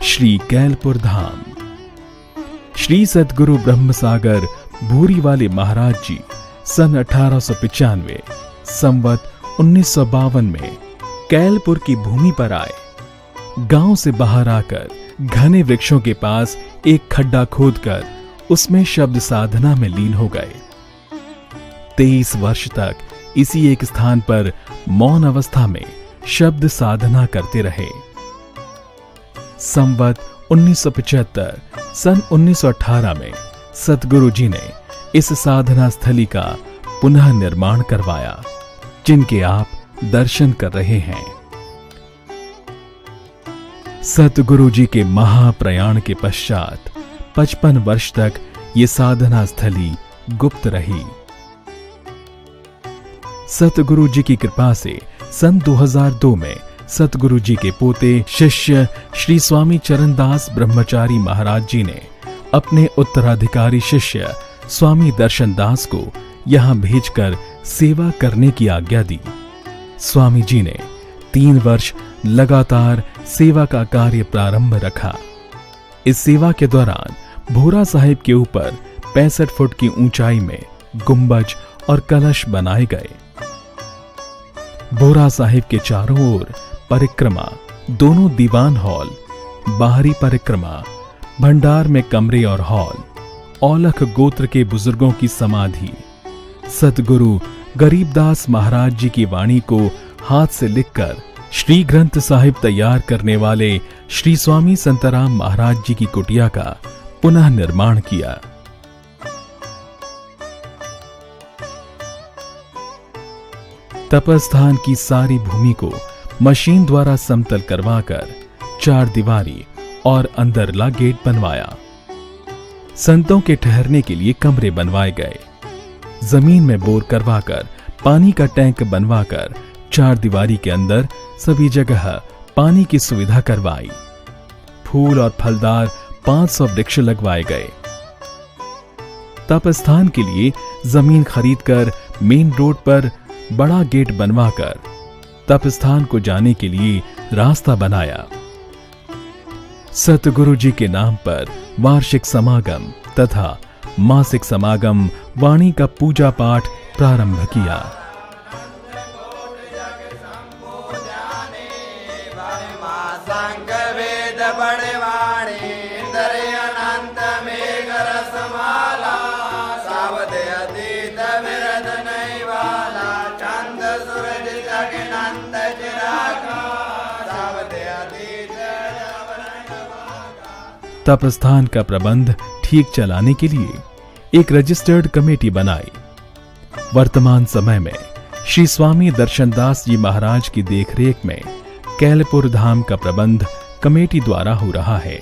श्री कैलपुर धाम। श्री सद्गुरु ब्रह्मसागर भूरीवाले महाराज जी सन 1895 संवत 1952 में कैलपुर की भूमि पर आए। गांव से बाहर आकर घने वृक्षों के पास एक खड्डा खोदकर उसमें शब्द साधना में लीन हो गए। 23 वर्ष तक इसी एक स्थान पर मौन अवस्था में शब्द साधना करते रहे। संवत 1975 सन 1918 में सद्गुरु जी ने इस साधना स्थली का पुनः निर्माण करवाया, जिनके आप दर्शन कर रहे हैं। सद्गुरु जी के महाप्रयाण के पश्चात 55 वर्ष तक ये साधना स्थली गुप्त रही। सतगुरु जी की कृपा से सन 2002 में सतगुरु जी के पोते शिष्य श्री स्वामी चरणदास ब्रह्मचारी महाराज जी ने अपने उत्तराधिकारी शिष्य स्वामी दर्शनदास को यहां भेजकर सेवा करने की आज्ञा दी। स्वामी जी ने 3 वर्ष लगातार सेवा का कार्य प्रारंभ रखा। इस सेवा के दौरान भोरा साहिब के ऊपर 65 फुट की ऊंचाई में गुंबज और कलश बनाए गए। भोरा साहिब के चारों ओर परिक्रमा, दोनों दीवान हॉल, बाहरी परिक्रमा, भंडार में कमरे और हॉल, औलख गोत्र के बुजुर्गों की समाधि, सतगुरु गरीबदास महाराज जी की वाणी को हाथ से लिखकर श्री ग्रंथ साहिब तैयार करने वाले श्री स्वामी संतराम महाराज जी की कुटिया का पुनः निर्माण किया। तपस्थान की सारी भूमि को मशीन द्वारा समतल करवाकर 4 दीवारी और अंदरला गेट बनवाया। संतों के ठहरने के लिए कमरे बनवाए गए। जमीन में बोर करवाकर पानी का टैंक बनवाकर 4 दीवारी के अंदर सभी जगह पानी की सुविधा करवाई। फूल और फलदार 500 वृक्ष लगवाए गए। तपस्थान के लिए जमीन खरीदकर मेन रोड पर बड़ा गेट बनवाकर तपस्थान को जाने के लिए रास्ता बनाया। सतगुरु जी के नाम पर वार्षिक समागम तथा मासिक समागम वाणी का पूजा पाठ प्रारंभ किया। तपस्थान का प्रबंध ठीक चलाने के लिए एक रजिस्टर्ड कमेटी बनाई। वर्तमान समय में श्री स्वामी दर्शनदास जी महाराज की देखरेख में कैलपुर धाम का प्रबंध कमेटी द्वारा हो रहा है।